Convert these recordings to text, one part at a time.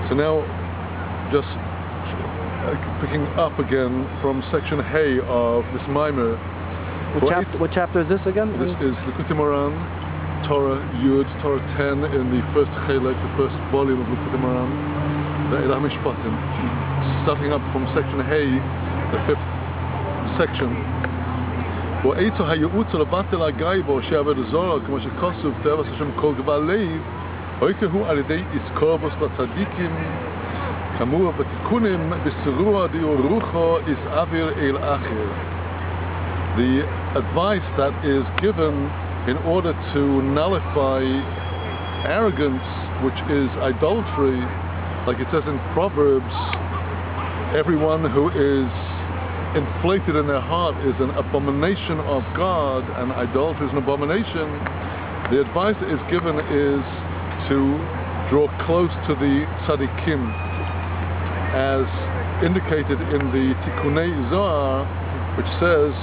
So now, just picking up again from section Hey of this Maimer. What chapter is this again? This is Lekutai Moharan, Torah Yud, Torah 10 in the first Chelek, the first volume of Lekutai Moharan, the Elah Mishpatim. Starting up from section Hey, the fifth section. ועצו הייעוץ לבטל הגייבו שעבד הזורע כמו שכוסף תאבס השם כל גבל לב הויקהו על ידי איסקורבוס לצדיקים כאמור בתיקונים בסירוע דיור רוחו איס אוויר אל אחר. The advice that is given in order to nullify arrogance, which is idolatry, like it says in Proverbs, everyone who is inflated in their heart is an abomination of God, and idolatry is an abomination. The advice that is given is to draw close to the tzaddikim, as indicated in the Tikkunei Zohar, which says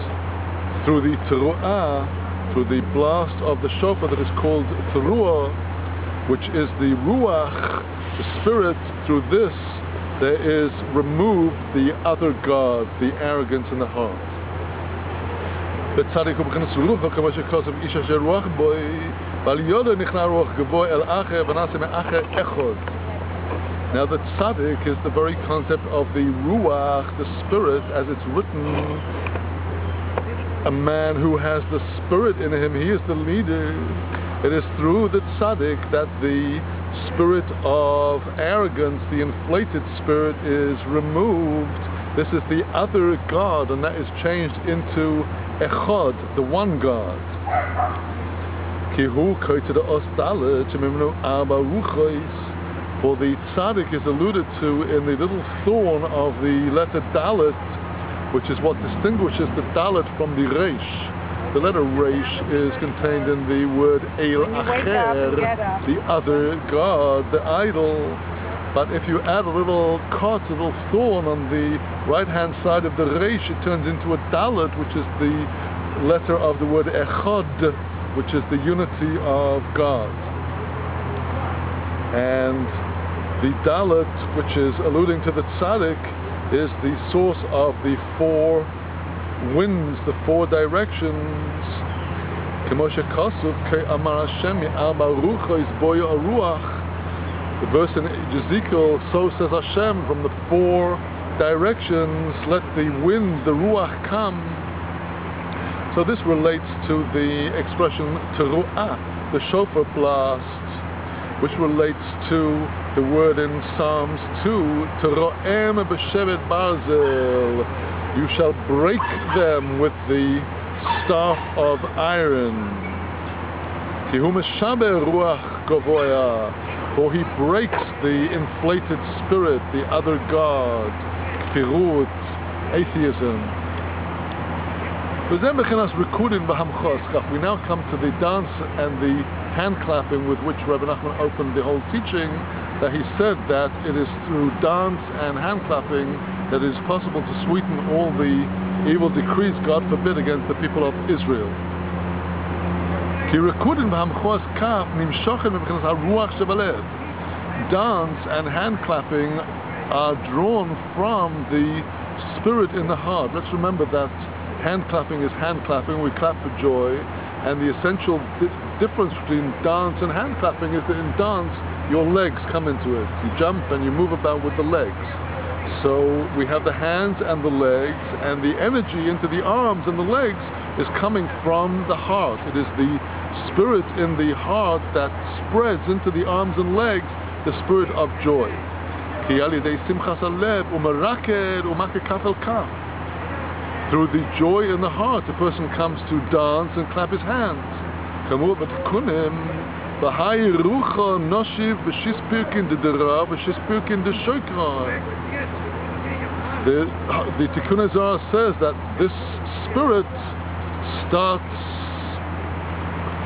through the Torah, through the blast of the shofar that is called Torah, which is the ruach, the spirit, through this there is removed the other God, the arrogance in the heart. Now the tzaddik is the very concept of the ruach, the spirit, as it's written, a man who has the spirit in him, he is the leader. It is through the tzaddik that the spirit of arrogance, the inflated spirit, is removed. This is the other God, and that is changed into Echad, the one God. For the tzaddik is alluded to in the little thorn of the letter Dalet, which is what distinguishes the Dalet from the Reish. The letter Reish is contained in the word El Acher, the other God, the idol. But if you add a little kot, a little thorn on the right-hand side of the Reish, it turns into a Dalet, which is the letter of the word Echad, which is the unity of God. And the Dalet, which is alluding to the tzaddik, is the source of the four winds, the four directions. The verse in Ezekiel, so says Hashem, from the four directions let the wind, the ruach, come. So this relates to the expression teruah, the shofar blast, which relates to the word in Psalms 2, teroem b'shevet barzel, you shall break them with the staff of iron. For he breaks the inflated spirit, the other God, kfirut, atheism. We now come to the dance and the hand clapping with which Rabbi Nachman opened the whole teaching, that he said that it is through dance and hand clapping that it is possible to sweeten all the evil decrees, God forbid, against the people of Israel. Dance and hand clapping are drawn from the spirit in the heart. Let's remember that hand clapping is hand clapping, we clap for joy, and the essential difference between dance and hand clapping is that in dance your legs come into it. You jump and you move about with the legs. So we have the hands and the legs, and the energy into the arms and the legs is coming from the heart. It is the spirit in the heart that spreads into the arms and legs, the spirit of joy. Through the joy in the heart, a person comes to dance and clap his hands. The Tikkunei Zohar says that this spirit starts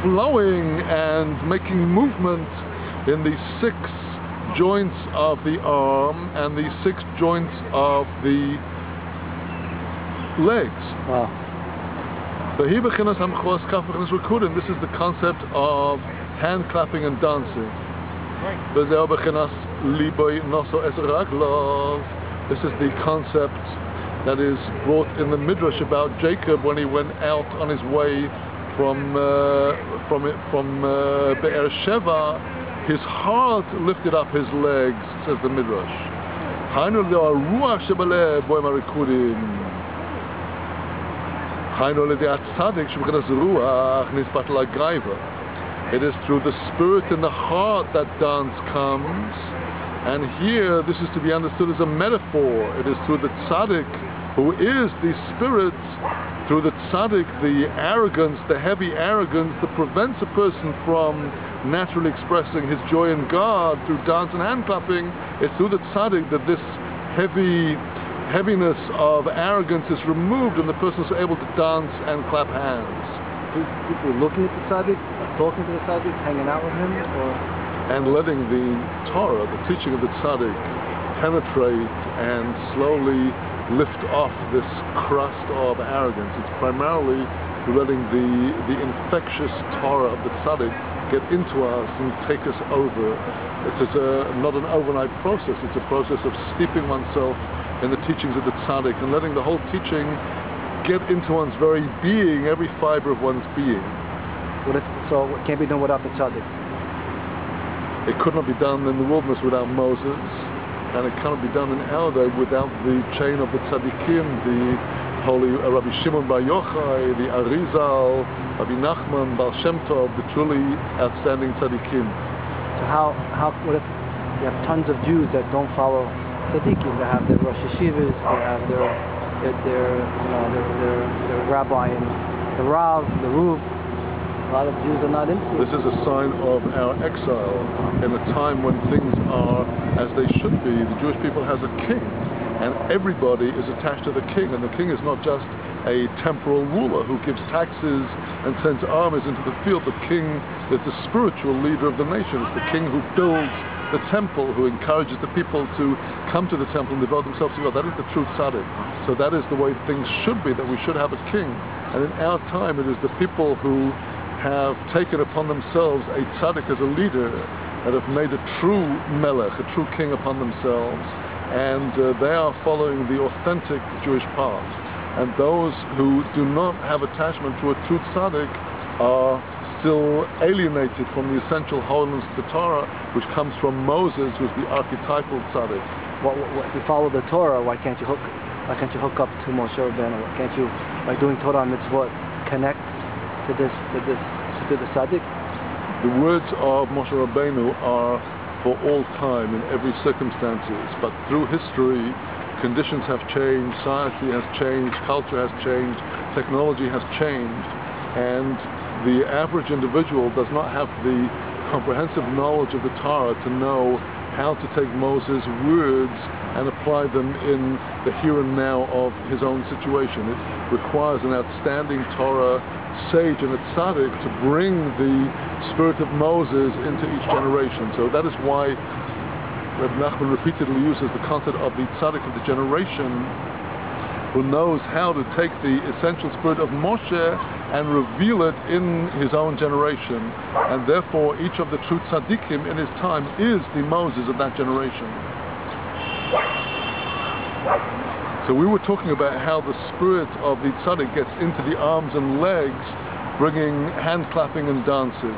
flowing and making movement in the 6 joints of the arm and the 6 joints of the legs. Wow. This is the concept of hand clapping and dancing. liboy noso es raglov. This is the concept that is brought in the Midrash about Jacob when he went out on his way from Be'er Sheva. His heart lifted up his legs, says the Midrash. Hainu le'aruach shebalev boim harikudim. Hainu le'de'at tzadik sheb'chenas ruach nisbat la'gaiva. It is through the spirit in the heart that dance comes. And here, this is to be understood as a metaphor. It is through the tzaddik, who is the spirit, through the tzaddik, the arrogance, the heavy arrogance that prevents a person from naturally expressing his joy in God through dance and hand clapping. It's through the tzaddik that this heaviness of arrogance is removed and the person is able to dance and clap hands. People looking at the tzaddik, talking to the tzaddik, hanging out with him, or? And letting the Torah, the teaching of the tzaddik, penetrate and slowly lift off this crust of arrogance. It's primarily letting the infectious Torah of the tzaddik get into us and take us over. It is not an overnight process. It's a process of steeping oneself in the teachings of the tzaddik and letting the whole teaching get into one's very being, every fiber of one's being. So it can't be done without the tzaddik? It could not be done in the wilderness without Moses, and it cannot be done in our day without the chain of the tzaddikim, the holy Rabbi Shimon Bar Yochai, the Arizal, Rabbi Nachman, Baal Shem Tov, the truly outstanding tzaddikim. So what if you have tons of Jews that don't follow tzaddikim? They have their Rosh Yeshivas, they have their rabbi and the Rav, the Ruv. A lot of Jews are not into it. This is a sign of our exile in a time when things are as they should be. The Jewish people has a king, and everybody is attached to the king. And the king is not just a temporal ruler who gives taxes and sends armies into the field. The king is the spiritual leader of the nation. It's the king who builds the temple, who encourages the people to come to the temple and devote themselves to God. That is the true tzaddik. So that is the way things should be, that we should have a king. And in our time, it is the people who have taken upon themselves a tzaddik as a leader, that have made a true melech, a true king upon themselves, and they are following the authentic Jewish path. And those who do not have attachment to a true tzaddik are still alienated from the essential holiness of the Torah, which comes from Moses, who's the archetypal tzaddik. If you follow the Torah, why can't you hook up to Moshe Rabbeinu? Why can't you, by doing Torah mitzvot, connect to the tzaddik? The words of Moshe Rabbeinu are for all time in every circumstances, but through history conditions have changed, society has changed, culture has changed, technology has changed, and the average individual does not have the comprehensive knowledge of the Torah to know how to take Moses' words and apply them in the here and now of his own situation. It requires an outstanding Torah sage and a tzaddik to bring the spirit of Moses into each generation. So that is why Rabbi Nachman repeatedly uses the concept of the tzaddik of the generation, who knows how to take the essential spirit of Moshe and reveal it in his own generation. And therefore each of the true tzaddikim in his time is the Moses of that generation. So we were talking about how the spirit of the tzaddik gets into the arms and legs, bringing hand clapping and dancing.